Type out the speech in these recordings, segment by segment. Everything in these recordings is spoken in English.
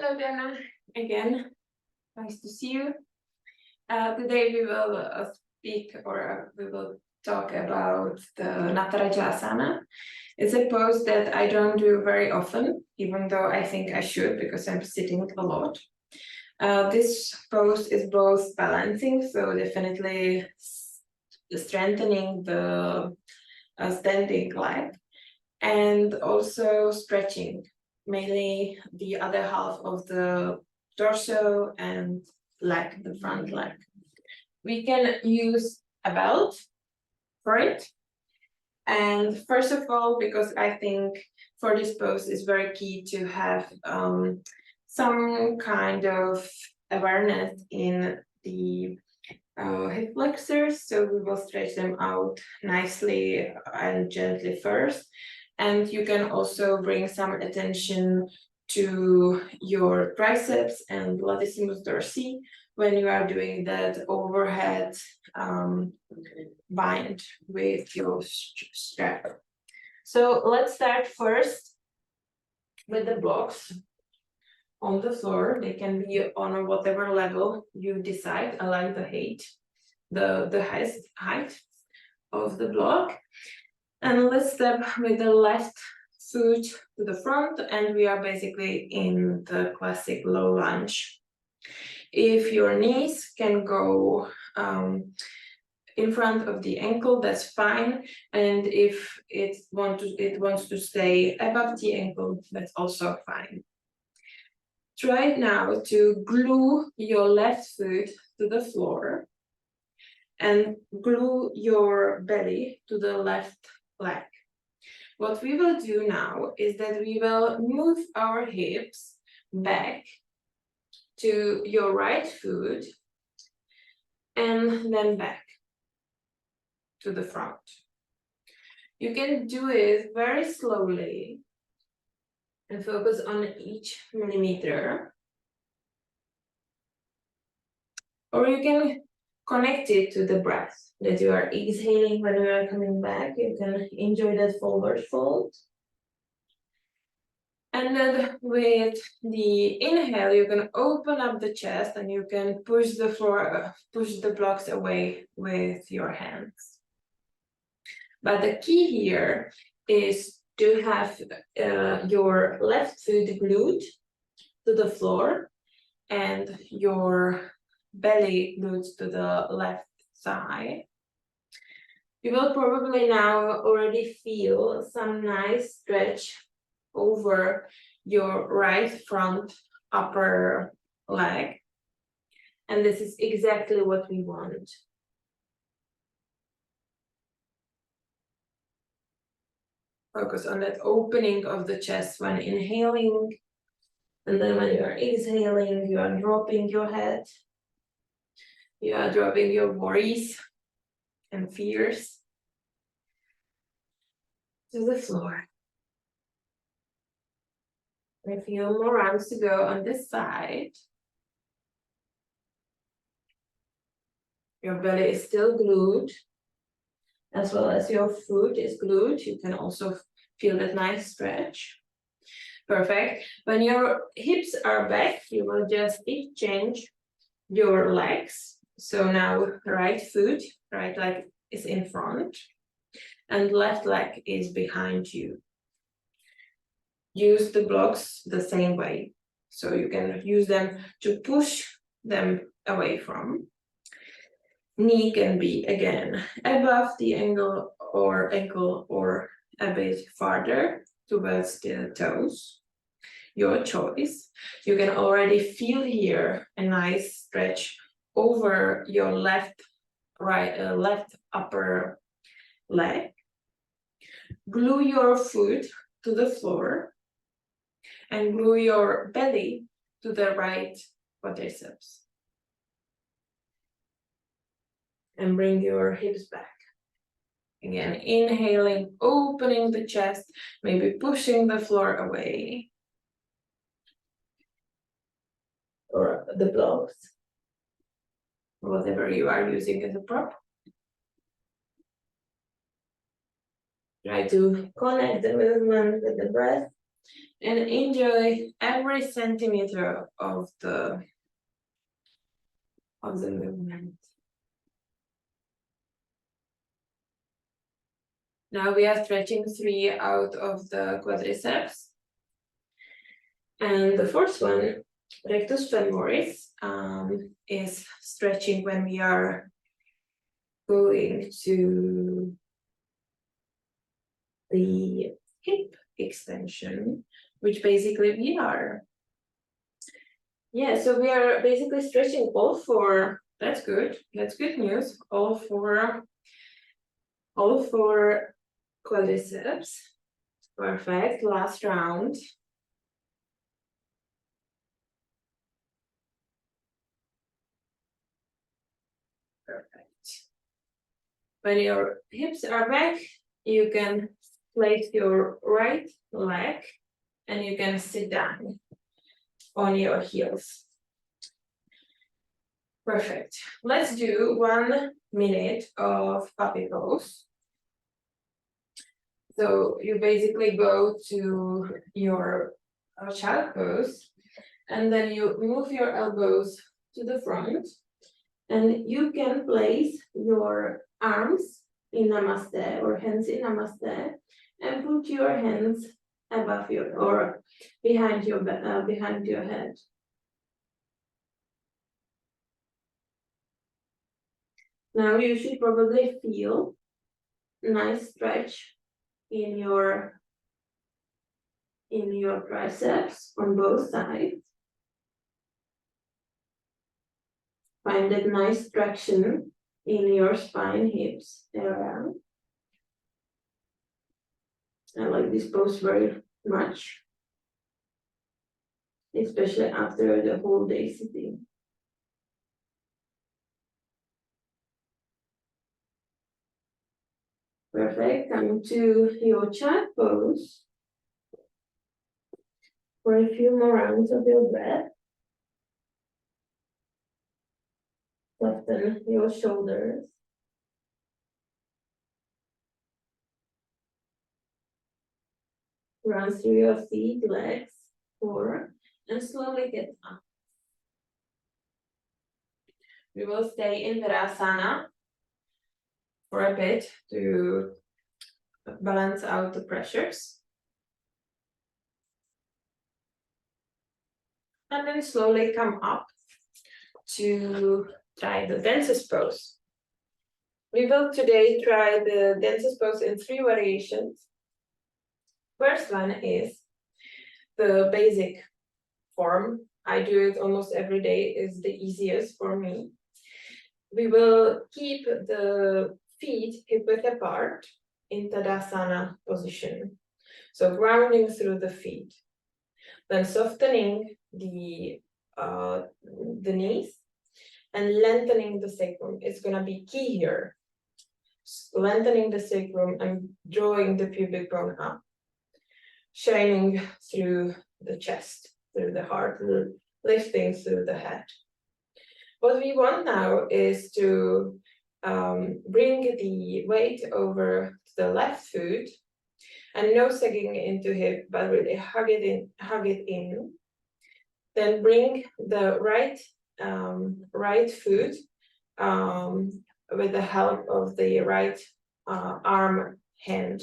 Hello, Diana. Again, nice to see you. Today we will speak or we will talk about the Natarajasana. It's a pose that I don't do very often, even though I think I should because I'm sitting a lot. This pose is both balancing, so definitely strengthening the standing leg, and also stretching, mainly the other half of the torso and leg, the front leg. We can use a belt for it. And first of all, because I think for this pose it's very key to have some kind of awareness in the hip flexors. So we will stretch them out nicely and gently first. And you can also bring some attention to your triceps and latissimus dorsi when you are doing that overhead bind with your strap. So let's start first with the blocks on the floor. They can be on whatever level you decide. I like the height, the height of the block. And let's step with the left foot to the front, and we are basically in the classic low lunge. If your knees can go in front of the ankle, that's fine. And if it wants to stay above the ankle, that's also fine. Try now to glue your left foot to the floor and glue your belly to the left leg. What we will do now is that we will move our hips back to your right foot and then back to the front. You can do it very slowly and focus on each millimeter. Or you can connect it to the breath that you are exhaling when you are coming back. You can enjoy that forward fold. And then with the inhale, you can open up the chest and you can push the floor, push the blocks away with your hands. But the key here is to have your left foot glued to the floor and your belly glued to the left side. You will probably now already feel some nice stretch over your right front upper leg. And this is exactly what we want. Focus on that opening of the chest when inhaling. And then when you are exhaling, you are dropping your head. You are dropping your worries and fears to the floor. And a few more rounds to go on this side. Your belly is still glued, as well as your foot is glued. You can also feel that nice stretch. Perfect. When your hips are back, you will just exchange your legs. So now right foot, right leg is in front, and left leg is behind you. Use the blocks the same way. So you can use them to push them away from. Knee can be again above the ankle or a bit farther towards the toes. Your choice. You can already feel here a nice stretch over your left upper leg. Glue your foot to the floor and glue your belly to the right quadriceps. And bring your hips back. Again, inhaling, opening the chest, maybe pushing the floor away. Or the blocks. Whatever you are using as a prop. Try to connect the movement with the breath. and enjoy every centimeter of the movement. Now we are stretching 3 out of the quadriceps. And the first one, rectus femoris, is stretching when we are going to the hip extension, which basically we are. Yeah, so we are basically stretching all four. That's good. That's good news. All four quadriceps. Perfect. Last round. Perfect. When your hips are back, you can place your right leg and you can sit down on your heels. Perfect. Let's do 1 minute of puppy pose. So you basically go to your child pose, and then you move your elbows to the front, and you can place your arms in namaste or hands in namaste, and put your hands above your or behind your head. Now you should probably feel nice stretch in your triceps on both sides. Find that nice traction in your spine, hips area. I like this pose very much, especially after the whole day sitting. Perfect. Come to your child pose for a few more rounds of your breath. Soften your shoulders. Run through your feet, legs, core, and slowly get up. We will stay in Virasana for a bit to balance out the pressures. And then slowly come up to try the densest pose. We will today try the densest pose in 3 variations. First one is the basic form. I do it almost every day, is the easiest for me. We will keep the feet hip-width apart in Tadasana position. So grounding through the feet. Then softening the knees and lengthening the sacrum. It's gonna be key here. Lengthening the sacrum and drawing the pubic bone up. Shining through the chest, through the heart, lifting through the head. What we want now is to bring the weight over to the left foot and no sagging into hip, but really hug it in. Then bring the right foot with the help of the right arm hand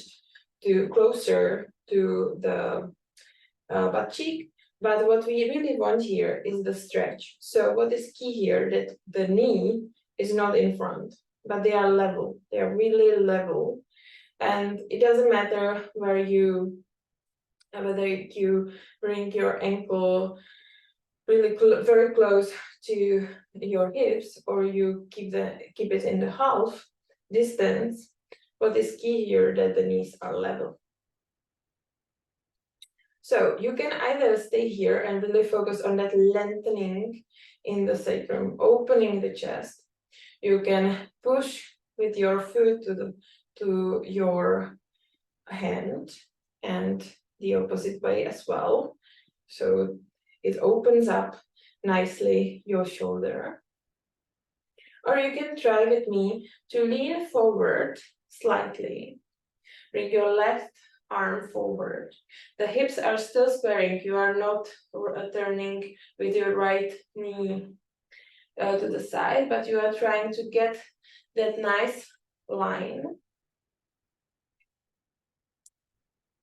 to closer to the butt cheek. But what we really want here is the stretch. So what is key here, that the knee is not in front, but they are level. They are really level. And it doesn't matter whether you bring your ankle really very close to your hips, or you keep it in the half distance. What is key here, that the knees are level. So you can either stay here and really focus on that lengthening in the sacrum, opening the chest. You can push with your foot to your hand and the opposite way as well. So it opens up nicely your shoulder. Or you can try with me to lean forward slightly. Bring your left arm forward. The hips are still squaring. You are not turning with your right knee to the side, but you are trying to get that nice line.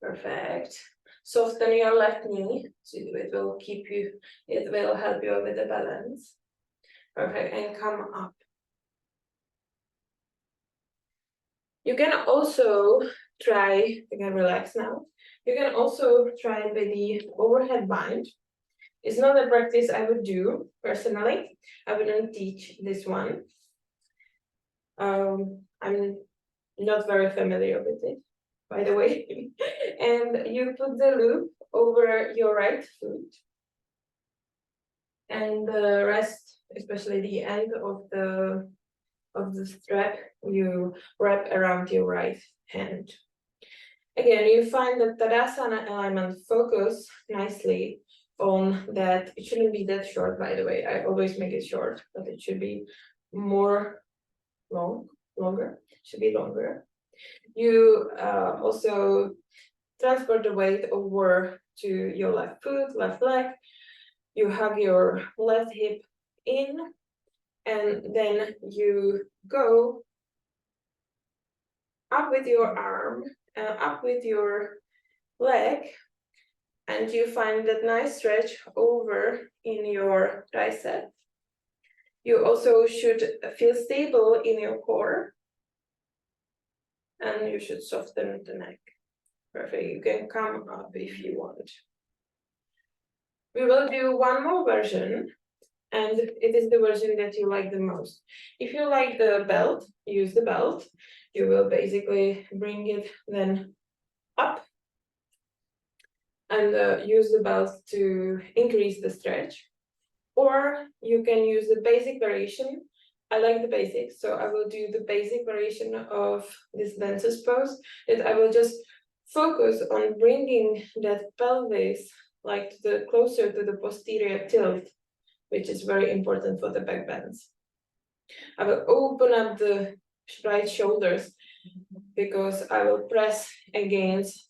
Perfect. Soften your left knee, so it will help you with the balance. Perfect, and come up. You can also try, you can relax now. You can also try with the overhead bind. It's not a practice I would do personally. I wouldn't teach this one. I'm not very familiar with it, by the way. And you put the loop over your right foot. And the rest, especially the end of the strap, you wrap around your right hand. Again, you find that Tadasana alignment focus nicely on that. It shouldn't be that short, by the way. I always make it short, but it should be longer. It should be longer. You also transfer the weight over to your left foot, left leg. You hug your left hip in, and then you go up with your arm, up with your leg, and you find that nice stretch over in your tricep. You also should feel stable in your core, and you should soften the neck. Perfect, you can come up if you want. We will do one more version, and it is the version that you like the most. If you like the belt, use the belt. You will basically bring it then up and use the belt to increase the stretch. Or you can use the basic variation. I like the basics, so I will do the basic variation of this dancer's pose, that I will just focus on bringing that pelvis like closer to the posterior tilt, which is very important for the back bends. I will open up the right shoulders because I will press against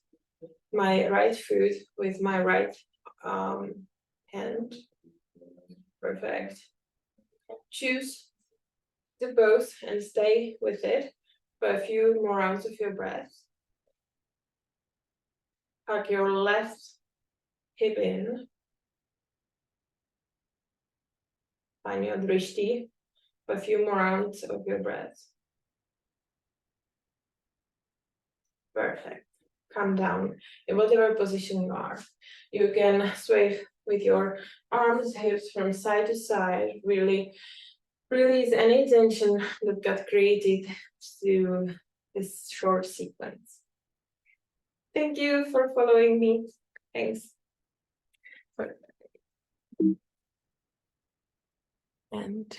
my right foot with my right hand. Perfect. Choose the pose and stay with it for a few more rounds of your breath. Hug your left hip in. Find your drishti for a few more rounds of your breath. Perfect. Come down in whatever position you are. You can sway with your arms, hips from side to side. Really release any tension that got created through this short sequence. Thank you for following me. Thanks. And